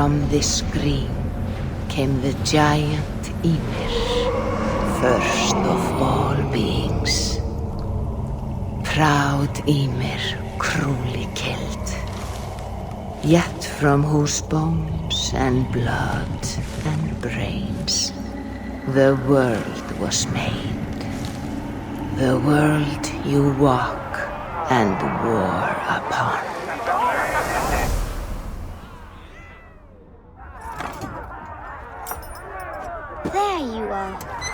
From this scream came the giant Ymir, first of all beings. Proud Ymir, cruelly killed, yet from whose bones and blood and brains the world was made. The world you walk and war upon. There you are.